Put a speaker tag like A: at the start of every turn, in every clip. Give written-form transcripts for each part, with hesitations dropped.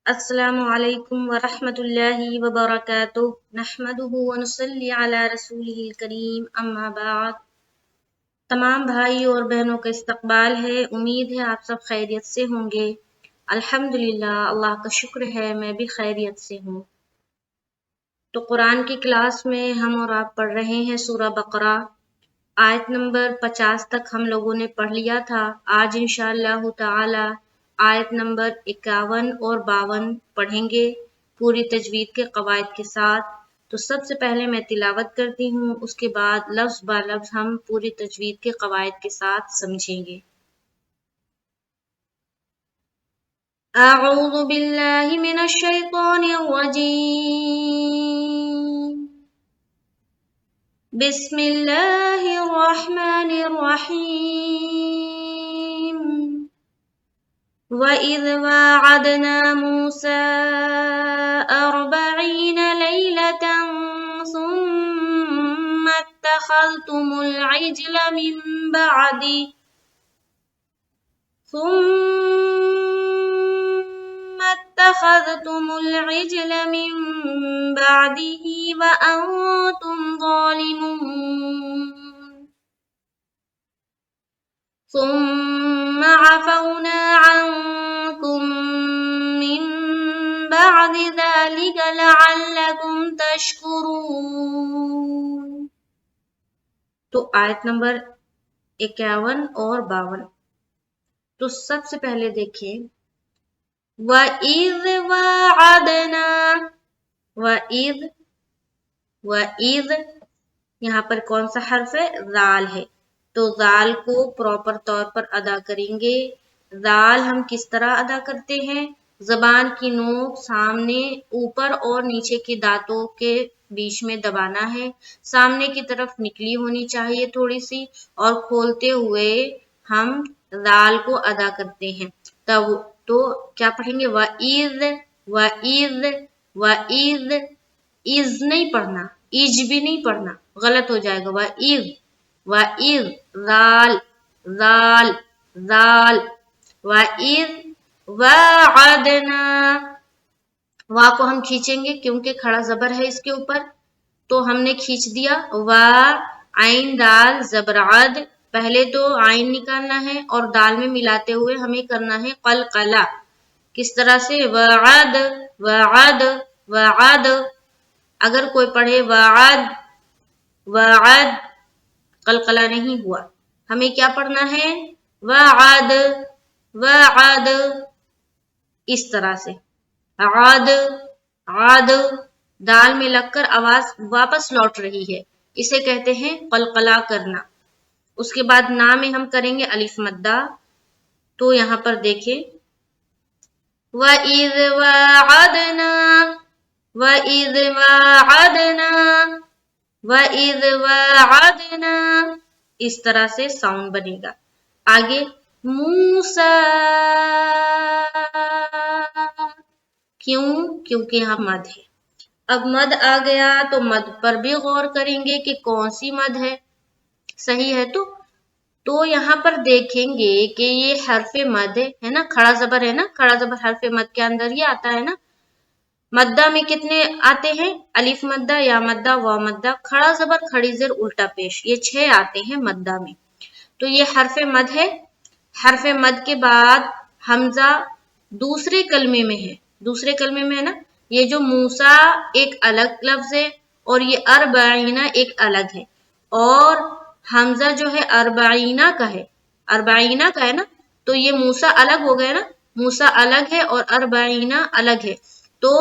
A: السلام علیکم ورحمۃ اللہ وبرکاتہ نحمدہ ونصلی علی رسولہ الکریم اما بعد۔ تمام بھائی اور بہنوں کا استقبال ہے، امید ہے آپ سب خیریت سے ہوں گے۔ الحمدللہ، اللہ کا شکر ہے میں بھی خیریت سے ہوں۔ تو قرآن کی کلاس میں ہم اور آپ پڑھ رہے ہیں سورہ بقرہ، آیت نمبر 50 تک ہم لوگوں نے پڑھ لیا تھا۔ آج انشاءاللہ تعالی آیت نمبر 51 اور 52 پڑھیں گے پوری تجوید کے قواعد کے ساتھ۔ تو سب سے پہلے میں تلاوت کرتی ہوں، اس کے بعد لفظ با لفظ ہم پوری تجوید کے قواعد کے ساتھ سمجھیں گے۔ اعوذ باللہ من الشیطان الرجیم، بسم اللہ الرحمن الرحیم۔ وَإِذْ وَاعَدْنَا مُوسَىٰ 40 لَيْلَةً ثُمَّ اتَّخَذْتُمُ الْعِجْلَ مِن بَعْدِهِ وَأَنْتُمْ ظَالِمُونَ ثُمَّ عَفَوْنَا عَنْكُمْ مِنْ بَعْدِ ذَلِكَ لَعَلَّكُمْ تَشْكُرُونَ۔ تو آیت نمبر 51 اور 52، تو سب سے پہلے دیکھیں وَإِذْ وَاعَدْنَا، وَإِذ یہاں پر کون سا حرف ہے؟ ذال ہے، تو ذال کو پراپر طور پر ادا کریں گے۔ ذال ہم کس طرح ادا کرتے ہیں؟ زبان کی نوک سامنے، اوپر اور نیچے کے دانتوں کے بیچ میں دبانا ہے، سامنے کی طرف نکلی ہونی چاہیے تھوڑی سی، اور کھولتے ہوئے ہم ذال کو ادا کرتے ہیں۔ تو کیا پڑھیں گے؟ وَإِذْ، وَإِذْ، وَإِذْ، اِذ نہیں پڑھنا، اِج بھی نہیں پڑھنا، غلط ہو جائے گا۔ وَإِذْ، وَإِذْ، ذال، ذال، ذال، وَإِذْ وَاعَدْنَا، وا کو ہم کھینچیں گے کیونکہ کھڑا زبر ہے اس کے اوپر، تو ہم نے کھینچ دیا۔ وا، عین دال زبر عد، پہلے تو عین نکالنا ہے اور دال میں ملاتے ہوئے ہمیں کرنا ہے قلقلہ۔ کس طرح سے؟ وعد، وعد، وعد۔ اگر کوئی پڑھے وعد، وعد، قلقلہ نہیں ہوا، ہمیں کیا پڑھنا ہے؟ وعد، وعد، اس طرح سے۔ عاد، عاد، دال میں لگ کر آواز واپس لوٹ رہی ہے، اسے کہتے ہیں قلقلہ کرنا۔ اس کے بعد نا میں ہم کریں گے الف مدہ، تو یہاں پر دیکھیں وَإِذْ وَاعَدْنَا، وَإِذْ وَاعَدْنَا، وَإِذْ وَاعَدْنَا، اس طرح سے ساؤنڈ بنے گا۔ آگے موسیٰ، کیوں؟ کیونکہ یہاں مد ہے۔ اب مد آ گیا تو مد پر بھی غور کریں گے کہ کون سی مد ہے، صحیح ہے تو یہاں پر دیکھیں گے کہ یہ حرف مد ہے نا، کھڑا زبر ہے نا، کھڑا زبر حرف مد کے اندر ہی آتا ہے نا۔ مدہ میں کتنے آتے ہیں؟ الف مدہ، یا مدہ، وا مدہ، کھڑا زبر، کھڑی زیر، الٹا پیش، یہ 6 آتے ہیں مدہ میں۔ تو یہ حرف مد ہے۔ حرف مد کے بعد حمزہ دوسرے کلمے میں ہے، دوسرے کلمے میں ہے نا، یہ جو موسیٰ ایک الگ لفظ ہے اور یہ اربعینہ ایک الگ ہے، اور حمزہ جو ہے اربعینہ کا ہے، اربعینہ کا ہے نا، تو یہ موسیٰ الگ ہو گیا نا، موسیٰ الگ ہے اور اربعینہ الگ ہے، تو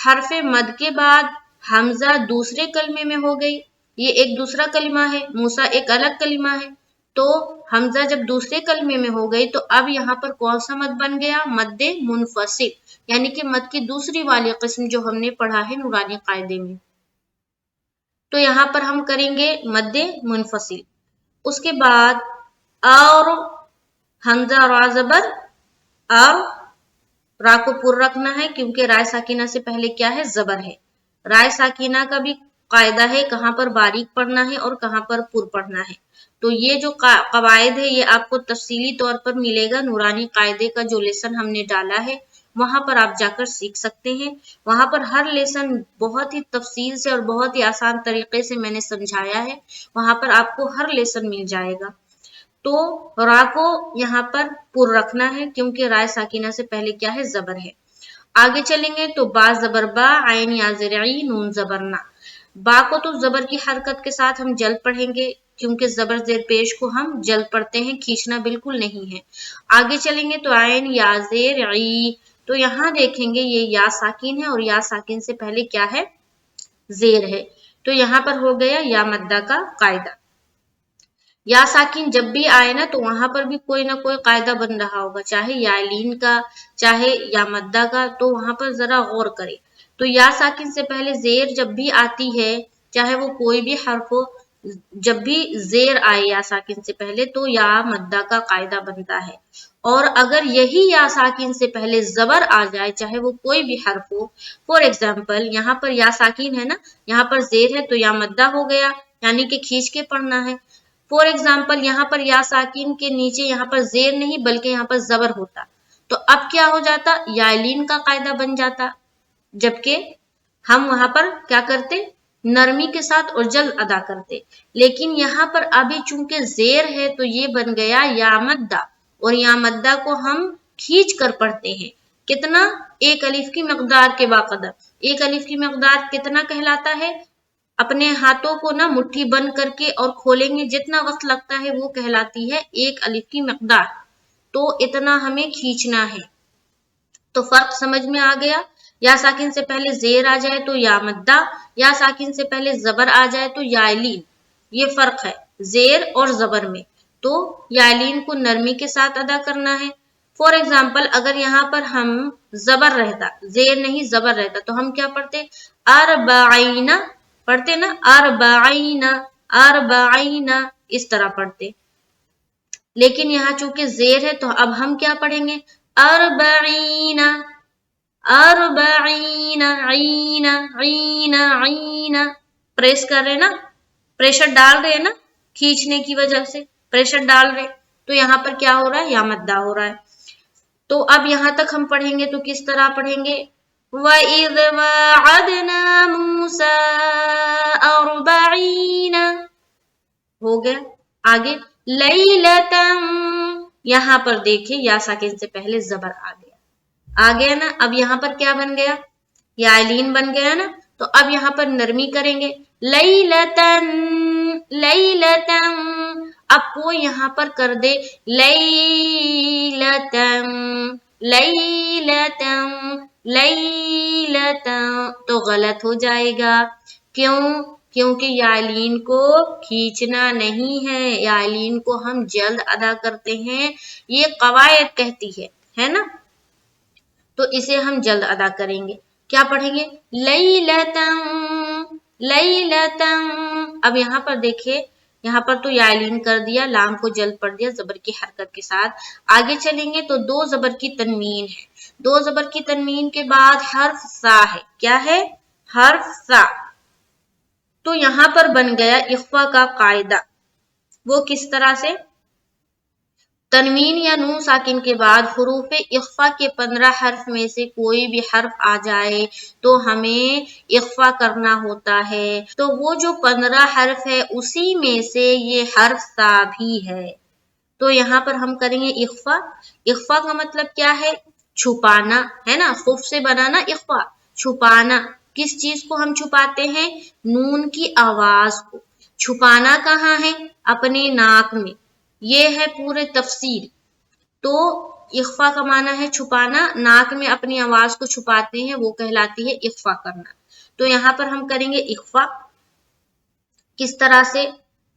A: حرف مد کے بعد حمزہ دوسرے کلمے میں ہو گئی، یہ ایک دوسرا کلمہ ہے، موسیٰ ایک الگ کلمہ ہے، تو حمزہ جب دوسرے کلمے میں ہو گئی تو اب یہاں پر کون سا مد بن گیا؟ مد منفصل، یعنی کہ مد کی دوسری والی قسم جو ہم نے پڑھا ہے نورانی قاعدے میں، تو یہاں پر ہم کریں گے مد منفصل۔ اس کے بعد اور حمزہ را زبر، اور را کو پر رکھنا ہے کیونکہ رائے ساکینہ سے پہلے کیا ہے؟ زبر ہے۔ رائے ساکینہ کا بھی قاعدہ ہے کہاں پر باریک پڑھنا ہے اور کہاں پر پر پڑھنا ہے، تو یہ جو قواعد ہے یہ آپ کو تفصیلی طور پر ملے گا نورانی قاعدے کا جو لیسن ہم نے ڈالا ہے، वहां पर आप जाकर सीख सकते हैं। वहां पर हर लेसन बहुत ही तफसील से और बहुत ही आसान तरीके से मैंने समझाया है, वहां पर आपको हर लेसन मिल जाएगा। तो रा को यहाँ पर पुर रखना है क्योंकि राय साकिना से पहले क्या है, जबर है। आगे चलेंगे तो बा जबर बा, आइन या ज़ेर नून जबर ना। बा को तो जबर की हरकत के साथ हम जल्द पढ़ेंगे क्योंकि जबर जेर पेश को हम जल्द पढ़ते हैं, खींचना बिल्कुल नहीं है। आगे चलेंगे तो आइन या ज़ेर ई, तो यहाँ देखेंगे ये या साकिन है और या साकिन से पहले क्या है, जेर है। तो यहाँ पर हो गया या मद्दा का कायदा। या साकिन जब भी आए ना तो वहां पर भी कोई ना कोई कायदा बन रहा होगा, चाहे या लीन का चाहे या मद्दा का, तो वहां पर जरा गौर करें। तो या साकिन से पहले जेर जब भी आती है, चाहे वो कोई भी हर्फ हो, जब भी जेर आए या साकिन से पहले तो या मद्दा का कायदा बनता है। और अगर यही या साकिन से पहले जबर आ जाए, चाहे वो कोई भी हर्फ हो, फॉर एग्जाम्पल यहाँ पर या साकिन है ना, यहाँ पर जेर है तो या मद्दा हो गया, यानी कि खींच के पढ़ना है। फॉर एग्जाम्पल यहाँ पर या साकिन के नीचे यहाँ पर जेर नहीं बल्कि यहाँ पर जबर होता, तो अब क्या हो जाता, यालीन का कायदा बन जाता, जबकि हम वहां पर क्या करते, नरमी के साथ और जल्द अदा करते। लेकिन यहाँ पर अभी चूंकि जेर है तो ये बन गया या मद्दा, और या मद्दा को हम खींच कर पढ़ते हैं। कितना, एक अलिफ की मकदार के बाकदर। एक अलिफ की मकदार कितना कहलाता है, अपने हाथों को ना मुट्ठी बंद करके और खोलेंगे जितना वक्त लगता है वो कहलाती है एक अलिफ की मकदार। तो इतना हमें खींचना है। तो फर्क समझ में आ गया। या साकिन से पहले जेर आ जाए तो या मद्दा, या साकिन से पहले जबर आ जाए तो यालीन, ये फर्क है जेर और जबर में। तो यालीन को नरमी के साथ अदा करना है। फॉर एग्जाम्पल अगर यहाँ पर हम जबर रहता, जेर नहीं जबर रहता, तो हम क्या पढ़ते, अरबाइना पढ़ते ना, अरबाइना अरबाइना, इस तरह पढ़ते। लेकिन यहाँ चूंकि जेर है तो अब हम क्या पढ़ेंगे, अरबाइना अरबाइना, आइना आइना आइना, प्रेस कर रहे ना, प्रेशर डाल रहे ना, खींचने की वजह से प्रेशर डाल रहे, तो यहाँ पर क्या हो रहा है, या मद्दा हो रहा है। तो अब यहाँ तक हम पढ़ेंगे तो किस तरह पढ़ेंगे, वइज़ वअदना मूसा अर्बईना, हो गया। आगे लैलतन, यहाँ पर देखिए या साकिन से पहले जबर आ गया ना। अब यहाँ पर क्या बन गया, यालीन बन गया ना। तो अब यहाँ पर नरमी करेंगे, लैलतन लैलतन। अब कोई यहाँ पर कर दे लैलतन लैलतन लैलतन, तो गलत हो जाएगा। क्यों, क्योंकि यालीन को खींचना नहीं है, यालीन को हम जल्द अदा करते हैं, ये कवायद कहती है ना। तो इसे हम जल्द अदा करेंगे। क्या पढ़ेंगे, लैलतन लैलतन। अब यहाँ पर देखिए, यहाँ पर तो यालीन कर दिया, लाम को जल्द पढ़ दिया जबर की हरकत के साथ। आगे चलेंगे तो दो जबर की तनवीन है। दो जबर की तनवीन के बाद हर्फ सा है, क्या है, हर्फ सा। तो यहाँ पर बन गया इख्फा का कायदा। वो किस तरह से, तनवीन या नून साकिन के बाद हुरूफ इख्फा के 15 हर्फ में से कोई भी हर्फ आ जाए तो हमें इख्फा करना होता है। तो वो जो 15 हर्फ है उसी में से ये हर्फ सा भी है। तो यहाँ पर हम करेंगे इख्फा। इख्फा का मतलब क्या है, छुपाना, है ना, खुफ से बनाना इख्फा, छुपाना। किस चीज को हम छुपाते हैं, नून की आवाज को। छुपाना कहाँ है, अपने नाक में। ये है पूरे तफसीर। तो इख्फा का माना है छुपाना, नाक में अपनी आवाज को छुपाते हैं, वो कहलाती है इख्फा करना। तो यहाँ पर हम करेंगे इख्फा किस तरह से,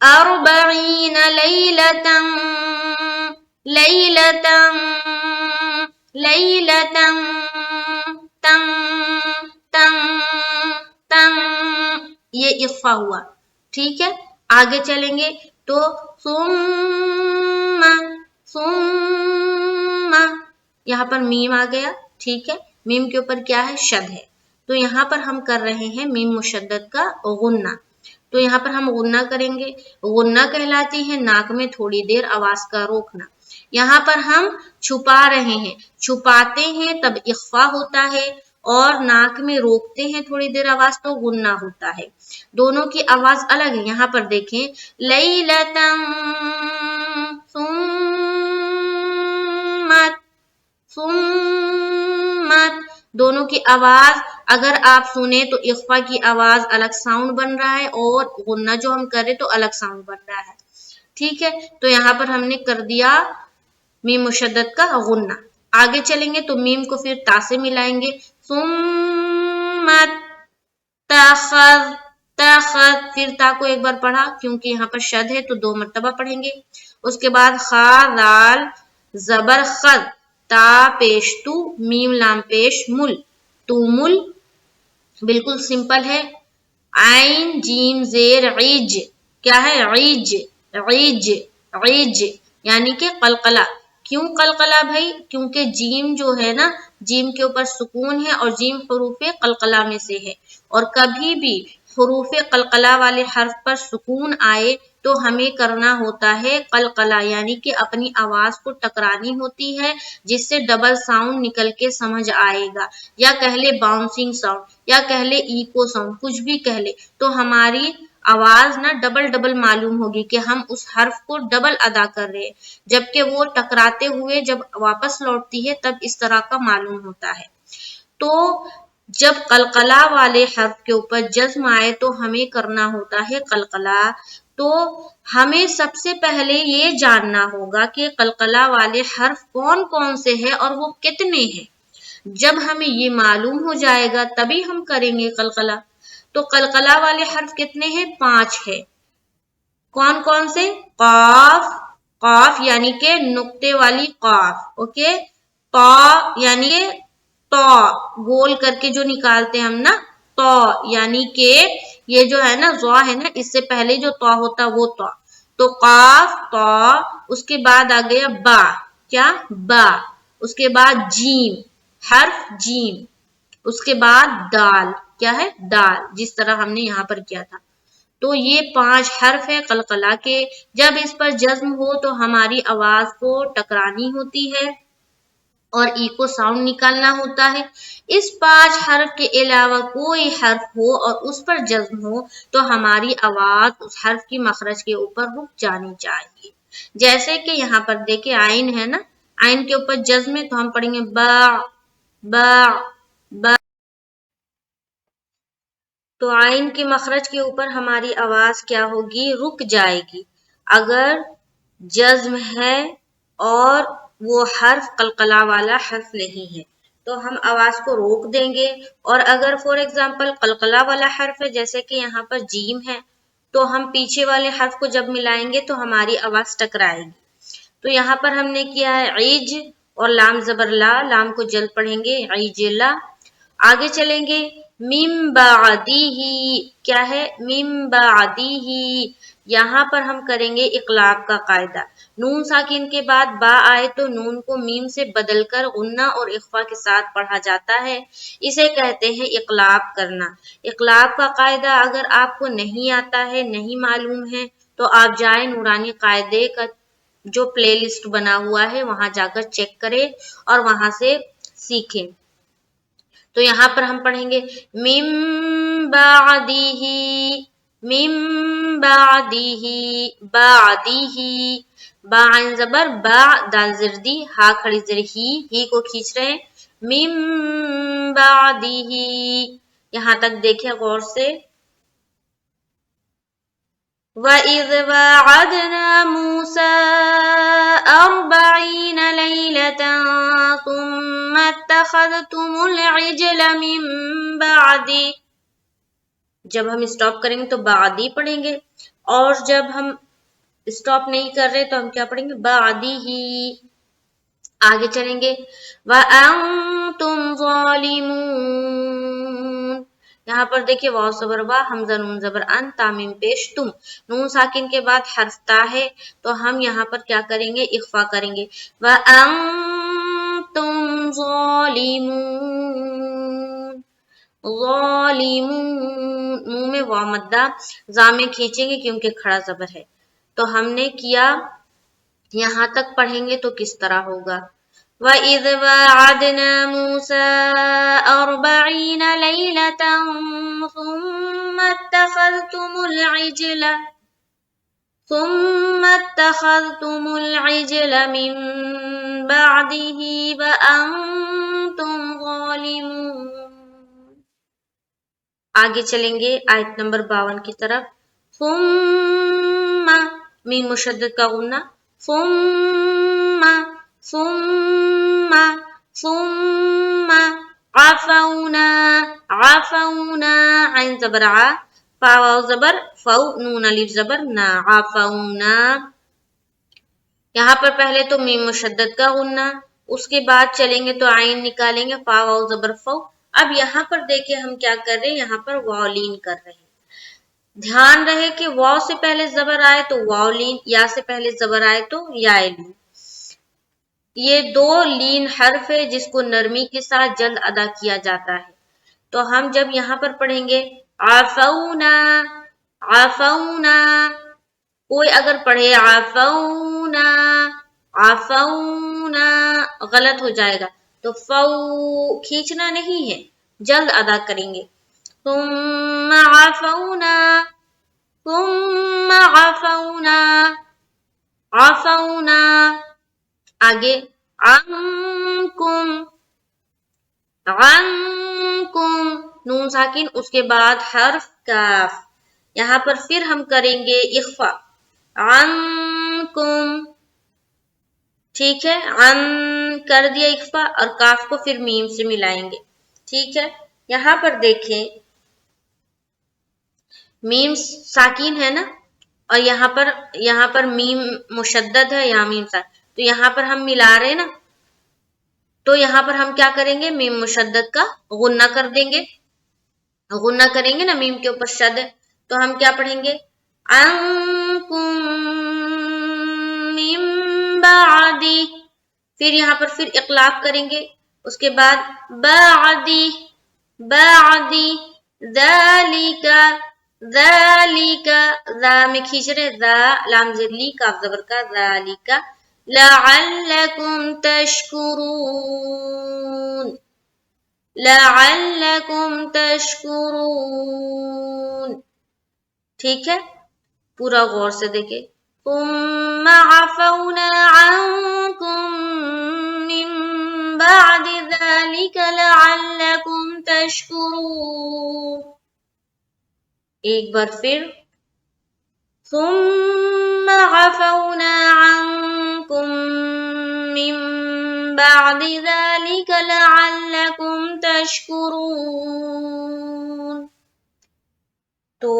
A: अर्बईन लैलतन लैलतन लैलतन तन तन तन, ये इख्फा हुआ। ठीक है, आगे चलेंगे तो सुम्मा सुम्मा, यहाँ पर मीम आ गया। ठीक है, मीम के ऊपर क्या है, शद है। तो यहाँ पर हम कर रहे हैं मीम मुशद्दद का गुन्ना। तो यहाँ पर हम गुन्ना करेंगे। गुन्ना कहलाती है नाक में थोड़ी देर आवाज का रोकना। यहाँ पर हम छुपा रहे हैं, छुपाते हैं तब इख्फा होता है, और नाक में रोकते हैं थोड़ी देर आवाज तो गुन्ना होता है। दोनों की आवाज अलग है। यहाँ पर देखें, लैलतन सुम्मत, सुम्मत, दोनों की आवाज अगर आप सुने तो इख्फा की आवाज अलग साउंड बन रहा है, और गुन्ना जो हम कर रहे तो अलग साउंड बन रहा है। ठीक है, तो यहाँ पर हमने कर दिया मीम मुशद्दद का गुन्ना। आगे चलेंगे तो मीम को फिर ता से मिलाएंगे, सुम्मत तखज़, तखज़, फिर ता को एक बार पढ़ा क्योंकि यहाँ पर शद है तो 2 मरतबा पढ़ेंगे। उसके बाद खा दाल जबर खद, ता पेश तू, मीम लाम पेश मुल, तुमुल, बिल्कुल सिंपल है। आइन जीम जेर इज, क्या है, इज, इज, इज, यानी कि कलकला। क्यों कलकला भाई? क्योंकि जीम जो है ना, जीम के ऊपर सुकून है और जीम हुरूफे कलकला में से है, और कभी भी हुरूफे कलकला वाले हर्फ पर सुकून आए तो हमें करना होता है कलकला, यानी कि अपनी आवाज को टकरानी होती है, जिससे डबल साउंड निकल के समझ आएगा, या कह ले बाउंसिंग साउंड, या कह ले इको साउंड, कुछ भी कह ले, तो हमारी आवाज ना डबल डबल मालूम होगी कि हम उस हर्फ को डबल अदा कर रहे हैं, जबकि वो टकराते हुए जब वापस लौटती है तब इस तरह का मालूम होता है। तो जब कलकला वाले हर्फ के ऊपर जज्म आए तो हमें करना होता है कलकला। तो हमें सबसे पहले ये जानना होगा कि कलकला वाले हर्फ कौन कौन से हैं और वो कितने हैं। जब हमें ये मालूम हो जाएगा तभी हम करेंगे कलकला। तो कलकला वाले हर्फ कितने हैं? 5 है। कौन कौन से? काफ, काफ यानी के नुक्ते वाली काफ, ओके। तो यानी के तो, गोल करके जो निकालते हैं हम ना, तो यानी के ये जो है ना ज़ा है ना, इससे पहले जो तो होता वो तो काफ तो, उसके बाद आ गया बा, क्या, बा, उसके बाद जीम, हर्फ जीम, उसके बाद दाल, क्या है, दाल, जिस तरह हमने यहाँ पर किया था। तो ये 5 हर्फ है कलकला के। जब इस पर जज्म हो तो हमारी आवाज को टकरानी होती है और इको साउंड निकालना होता है। इस 5 हर्फ के अलावा कोई हर्फ हो और उस पर जज्म हो तो हमारी आवाज उस हर्फ की मखरज के ऊपर रुक जानी चाहिए। जैसे कि यहाँ पर देखिए आइन है ना, आइन के ऊपर जज्म है तो हम पढ़ेंगे बा, बा, बा। तो आइन के मखरज के ऊपर हमारी आवाज क्या होगी? रुक जाएगी। अगर जज्म है और वो हर्फ कलकला वाला हर्फ नहीं है तो हम आवाज को रोक देंगे, और अगर फॉर एग्जाम्पल कलकला वाला हर्फ है जैसे कि यहाँ पर जीम है तो हम पीछे वाले हर्फ को जब मिलाएंगे तो हमारी आवाज टकराएगी। तो यहाँ पर हमने किया है ईज और लाम जबर ला, लाम को जल्द पढ़ेंगे ईजला। आगे चलेंगे, मिम बादीही, क्या है, मिम बादीही। यहाँ पर हम करेंगे इकलाब का कायदा। नून साकिन के बाद बा आए तो नून को मीम से बदलकर गुन्ना और इख्फा के साथ पढ़ा जाता है, इसे कहते हैं इकलाब करना। इकलाब का कायदा अगर आपको नहीं आता है, नहीं मालूम है, तो आप जाए नूरानी कायदे का जो प्लेलिस्ट बना हुआ है वहां जाकर चेक करें और वहां से सीखें। तो यहाँ पर हम पढ़ेंगे मिम बादीही, मिम बादीही, बादीही, बा आइन जबर बा, दाल जर्दी, हा खड़ी जर ही को खींच रहे हैं, मिम बादीही। यहाँ तक देखें गौर से। वइज़ वाअदना मूसा 40 लैलतन सुम्मा इत्तखज़तुमुल इज्ल मिन बादी। जब हम स्टॉप करेंगे तो बादी पढ़ेंगे, और जब हम स्टॉप नहीं कर रहे तो हम क्या पढ़ेंगे? बादी ही। आगे चलेंगे, वअंतुम ज़ालिमून। यहाँ पर देखिए वाव ज़बर वा, हमज़ा नून ज़बर अन, तामीम पेश तुम। नून साकिन के बाद हर्फ ता है तो हम यहाँ पर क्या करेंगे? इख्फा करेंगे। वअंतुम ज़ालिमून, ज़ालिमून, मुंह में वाव मद्दा, जा में खींचेंगे क्योंकि खड़ा ज़बर है। तो हमने किया یہاں تک پڑھیں گے تو کس طرح ہوگا؟ وَإِذْ وَاعَدْنَا مُوسَىٰ 40 لَيْلَةً ثُمَّ اتَّخَذْتُمُ الْعِجْلَ مِن بَعْدِهِ وَأَنْتُمْ ظَالِمُونَ۔ آگے چلیں گے آیت نمبر 52 کی طرف۔ ثم میم مشدد کا غنہ، ثم عفونا عین زبر ع، فا واو زبر فو، نون الف زبر نا، عفونا۔ یہاں پر پہلے تو میم مشدد کا غنہ، اس کے بعد چلیں گے تو عین نکالیں گے، فا واو زبر فو۔ اب یہاں پر دیکھیں ہم کیا کر رہے ہیں، یہاں پر واو لین کر رہے ہیں۔ دھیان رہے کہ واو سے پہلے زبر آئے تو واو لین، یا سے پہلے زبر آئے تو یا لین۔ یہ دو لین حرف ہے جس کو نرمی کے ساتھ جلد ادا کیا جاتا ہے۔ تو ہم جب یہاں پر پڑھیں گے عفونا عفونا، کوئی اگر پڑھے عفونا عفونا غلط ہو جائے گا، تو فو کھینچنا نہیں ہے، جلد ادا کریں گے۔ ثم عفونا عفونا، آگے عنکم نون ساکن، اس کے بعد حرف کاف، یہاں پر پھر ہم کریں گے اخفا، عنکم، ٹھیک ہے، عن کر دیا اخفا، اور کاف کو پھر میم سے ملائیں گے، ٹھیک ہے۔ یہاں پر دیکھیں میم ساکین ہے نا، اور یہاں پر میم مشدد ہے، یہاں میم ساکین، تو یہاں پر ہم ملا رہے نا، تو یہاں پر ہم کیا کریں گے، میم مشدد کا غنہ کر دیں گے، غنہ کریں گے نا، میم کے اوپر شد ہے، تو ہم کیا پڑھیں گے، عنکم من بعدی، پھر یہاں پر پھر اقلاب کریں گے، اس کے بعد بعدی ذالک ذا میں کھینچ رہے، ذا لام زیر لی کاف زبر کا، ذالک لعلکم تشکرون، ٹھیک ہے، پورا غور سے دیکھیں۔ ثم عفونا عنکم من بعد ذلك لعلکم تشکرون، ایک بار پھر، ثم عفونا عنکم من بعد ذلك لعلکم تشکرون۔ تو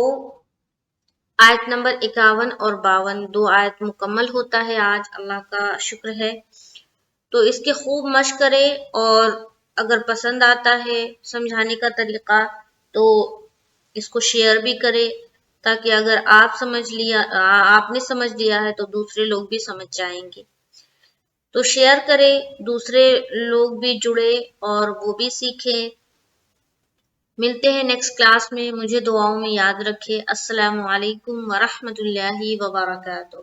A: آیت نمبر 51 اور 52 دو آیت مکمل ہوتا ہے آج، اللہ کا شکر ہے۔ تو اس کے خوب مشق کرے، اور اگر پسند آتا ہے سمجھانے کا طریقہ تو اس کو شیئر بھی کرے، تاکہ اگر آپ نے سمجھ لیا ہے تو دوسرے لوگ بھی سمجھ جائیں گے۔ تو شیئر کرے، دوسرے لوگ بھی جڑے اور وہ بھی سیکھیں۔ ملتے ہیں نیکسٹ کلاس میں، مجھے دعاؤں میں یاد رکھے۔ السلام علیکم ورحمۃ اللہ وبرکاتہ۔